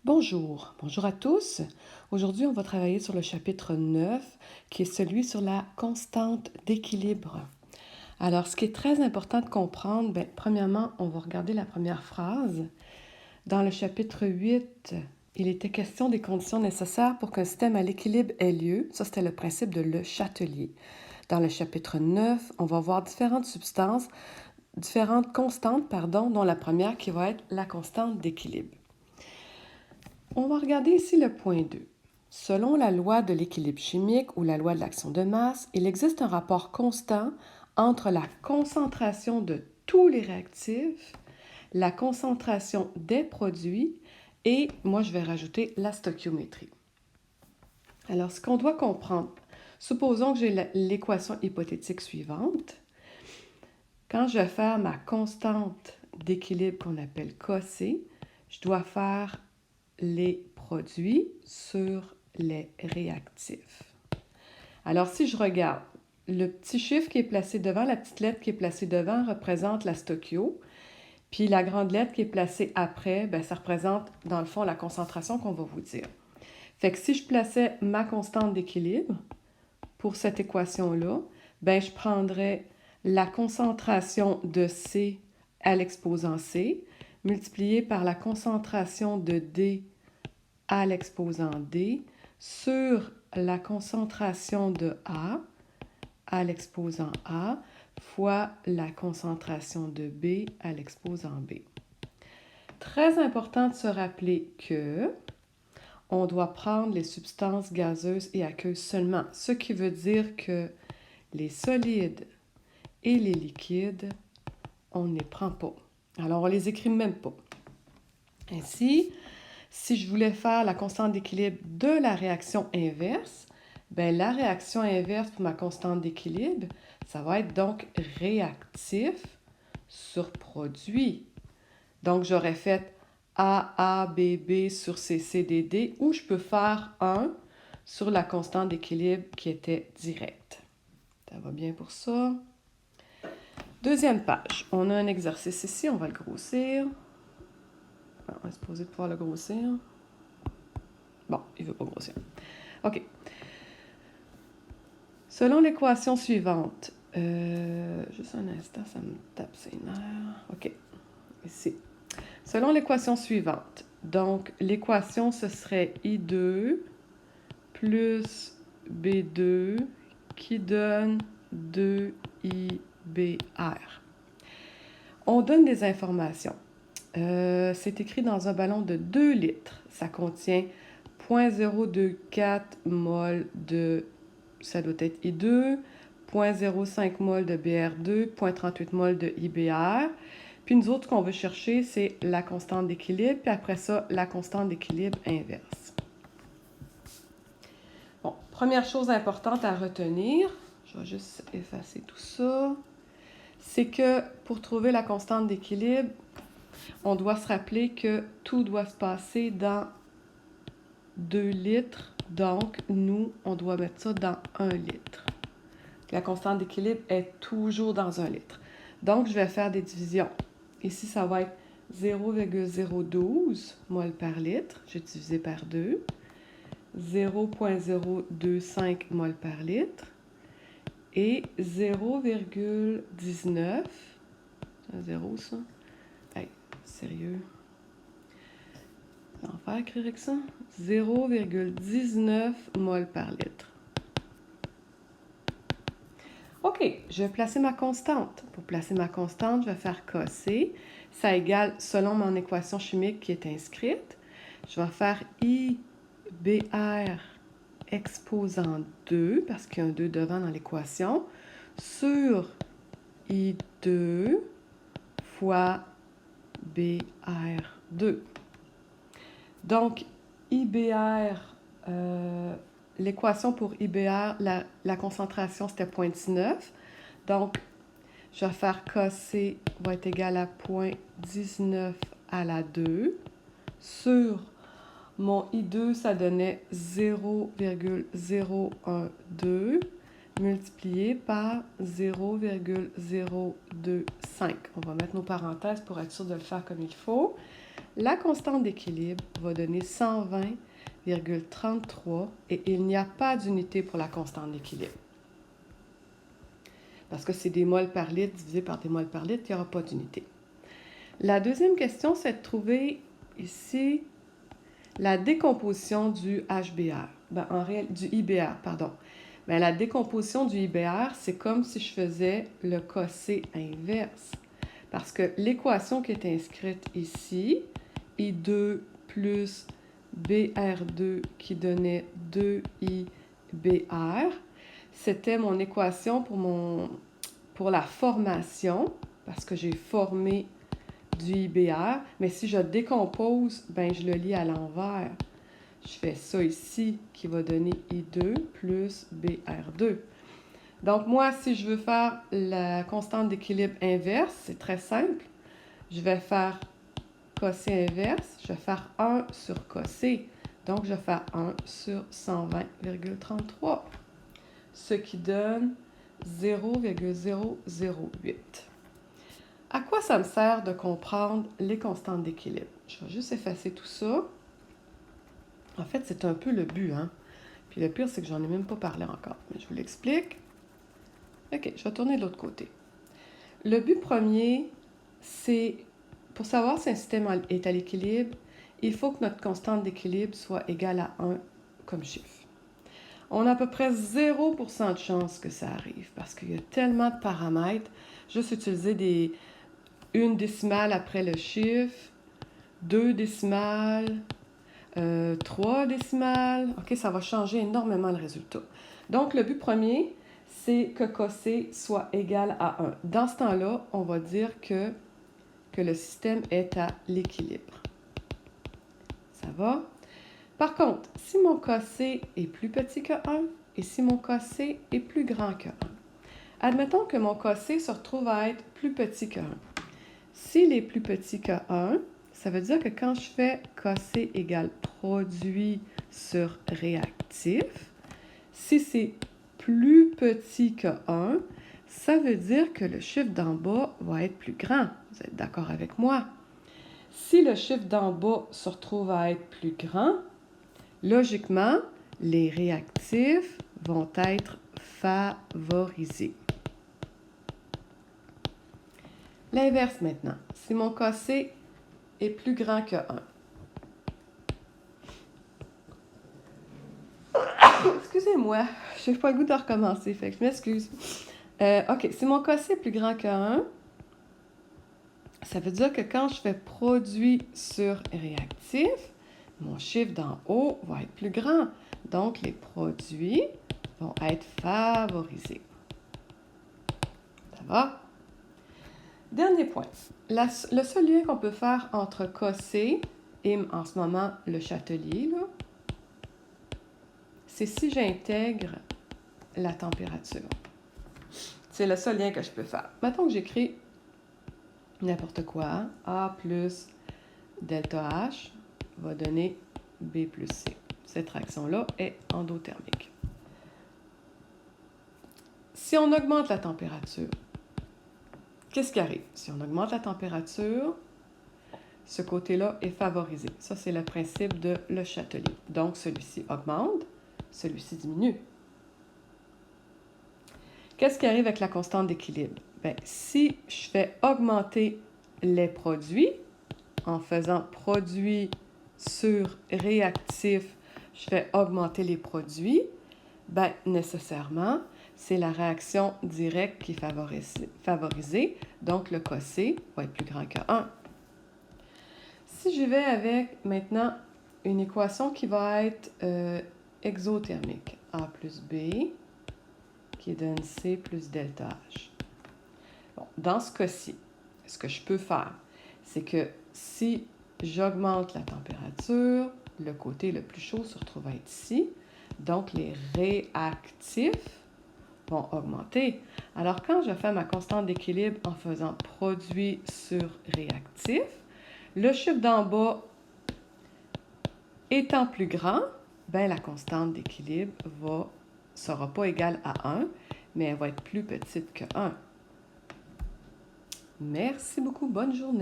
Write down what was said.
Bonjour à tous. Aujourd'hui, on va travailler sur le chapitre 9, qui est celui sur la constante d'équilibre. Alors, ce qui est très important de comprendre, premièrement, on va regarder la première phrase. Dans le chapitre 8, il était question des conditions nécessaires pour qu'un système à l'équilibre ait lieu. Ça, c'était le principe de Le Chatelier. Dans le chapitre 9, on va voir différentes constantes, dont la première qui va être la constante d'équilibre. On va regarder ici le point 2. Selon la loi de l'équilibre chimique ou la loi de l'action de masse, il existe un rapport constant entre la concentration de tous les réactifs, la concentration des produits et, moi je vais rajouter, la stoichiométrie. Alors, ce qu'on doit comprendre, supposons que j'ai l'équation hypothétique suivante. Quand je vais faire ma constante d'équilibre qu'on appelle KC, je dois faire les produits sur les réactifs. Alors, si je regarde, le petit chiffre qui est placé devant, la petite lettre qui est placée devant représente la stoichio, puis la grande lettre qui est placée après, ça représente, dans le fond, la concentration qu'on va vous dire. Fait que si je plaçais ma constante d'équilibre pour cette équation-là, je prendrais la concentration de C à l'exposant C multiplié par la concentration de D à l'exposant D sur la concentration de A à l'exposant A fois la concentration de B à l'exposant B. Très important de se rappeler que on doit prendre les substances gazeuses et aqueuses seulement, ce qui veut dire que les solides et les liquides, on ne les prend pas. Alors, on ne les écrit même pas. Ainsi, si je voulais faire la constante d'équilibre de la réaction inverse, la réaction inverse pour ma constante d'équilibre, ça va être donc réactif sur produit. Donc, j'aurais fait AABB sur CCDD ou je peux faire 1 sur la constante d'équilibre qui était directe. Ça va bien pour ça. Deuxième page. On a un exercice ici, on va le grossir. On est supposé pouvoir le grossir. Bon, il ne veut pas grossir. OK. Selon l'équation suivante, juste un instant, ça me tape ses nerfs. OK. Ici. Selon l'équation suivante, donc l'équation ce serait I2 plus B2 qui donne 2IBR. On donne des informations. C'est écrit dans un ballon de 2 litres. Ça contient 0,024 mol de, ça doit être I2, 0,05 mol de BR2, 0,38 mol de IBR. Puis nous autres, ce qu'on veut chercher, c'est la constante d'équilibre, puis après ça, la constante d'équilibre inverse. Bon, première chose importante à retenir, je vais juste effacer tout ça, c'est que pour trouver la constante d'équilibre, on doit se rappeler que tout doit se passer dans 2 litres. Donc, nous, on doit mettre ça dans 1 litre. La constante d'équilibre est toujours dans 1 litre. Donc, je vais faire des divisions. Ici, ça va être 0,012 mol par litre. J'ai divisé par 2. 0,025 mol par litre. Et 0,19. C'est un zéro, ça? Hey, sérieux? On va faire écrire avec ça. 0,19 mol par litre. OK, je vais placer ma constante. Pour placer ma constante, je vais faire KC. Ça égale, selon mon équation chimique qui est inscrite, je vais faire IBR exposant 2, parce qu'il y a un 2 devant dans l'équation, sur I2 fois BR2. Donc, IBR, l'équation pour IBR, la concentration, c'était 0,19. Donc, je vais faire KC va être égal à 0,19 à la 2 sur mon I2, ça donnait 0,012 multiplié par 0,025. On va mettre nos parenthèses pour être sûr de le faire comme il faut. la constante d'équilibre va donner 120,33 et il n'y a pas d'unité pour la constante d'équilibre. Parce que c'est des moles par litre divisé par des moles par litre, il n'y aura pas d'unité. La deuxième question, c'est de trouver ici la décomposition du HBr, du IBr, pardon. La décomposition du IBr, c'est comme si je faisais le cossé inverse. Parce que l'équation qui est inscrite ici, I2 plus BR2 qui donnait 2IBr, c'était mon équation pour la formation, parce que j'ai formé du IBr, mais si je décompose, je le lis à l'envers. Je fais ça ici qui va donner I2 plus BR2. Donc moi, si je veux faire la constante d'équilibre inverse, c'est très simple. Je vais faire cossé inverse, je vais faire 1 sur cossé. Donc je vais faire 1 sur 120,33, ce qui donne 0,008. À quoi ça me sert de comprendre les constantes d'équilibre? Je vais juste effacer tout ça. En fait, c'est un peu le but, hein? Puis le pire, c'est que j'en ai même pas parlé encore. Mais je vous l'explique. OK, je vais tourner de l'autre côté. Le but premier, c'est, pour savoir si un système est à l'équilibre, il faut que notre constante d'équilibre soit égale à 1 comme chiffre. On a à peu près 0% de chance que ça arrive parce qu'il y a tellement de paramètres. Juste utiliser une décimale après le chiffre, 2 décimales, 3 décimales. OK, ça va changer énormément le résultat. Donc, le but premier, c'est que cossé soit égal à 1. Dans ce temps-là, on va dire que le système est à l'équilibre. Ça va? Par contre, si mon cossé est plus petit que 1 et si mon cossé est plus grand que 1, admettons que mon cossé se retrouve à être plus petit que 1. S'il est plus petit que 1, ça veut dire que quand je fais cossé égale produit sur réactif, si c'est plus petit que 1, ça veut dire que le chiffre d'en bas va être plus grand. Vous êtes d'accord avec moi? Si le chiffre d'en bas se retrouve à être plus grand, logiquement, les réactifs vont être favorisés. L'inverse maintenant. Si mon cossé est plus grand que 1. Excusez-moi, je n'ai pas le goût de recommencer, fait que je m'excuse. OK, si mon cossé est plus grand que 1, ça veut dire que quand je fais produit sur réactif, mon chiffre d'en haut va être plus grand. Donc, les produits vont être favorisés. Ça va? Dernier point. Le seul lien qu'on peut faire entre cossé et, en ce moment, le Châtelier, c'est si j'intègre la température. C'est le seul lien que je peux faire. Mettons que j'écris n'importe quoi. A plus delta H va donner B plus C. Cette réaction-là est endothermique. Si on augmente la température, qu'est-ce qui arrive? Si on augmente la température, ce côté-là est favorisé. Ça, c'est le principe de Le Châtelier. Donc, celui-ci augmente, celui-ci diminue. Qu'est-ce qui arrive avec la constante d'équilibre? Si je fais augmenter les produits, en faisant produit sur réactif, je fais augmenter les produits, nécessairement, c'est la réaction directe qui est favorisée, donc le cossé va être plus grand que 1. Si j'y vais avec maintenant une équation qui va être exothermique, A plus B, qui donne C plus delta H. Bon, dans ce cas-ci, ce que je peux faire, c'est que si j'augmente la température, le côté le plus chaud se retrouve à être ici. Donc, les réactifs vont augmenter. Alors, quand je fais ma constante d'équilibre en faisant produit sur réactif, le chiffre d'en bas étant plus grand, la constante d'équilibre ne sera pas égale à 1, mais elle va être plus petite que 1. Merci beaucoup. Bonne journée.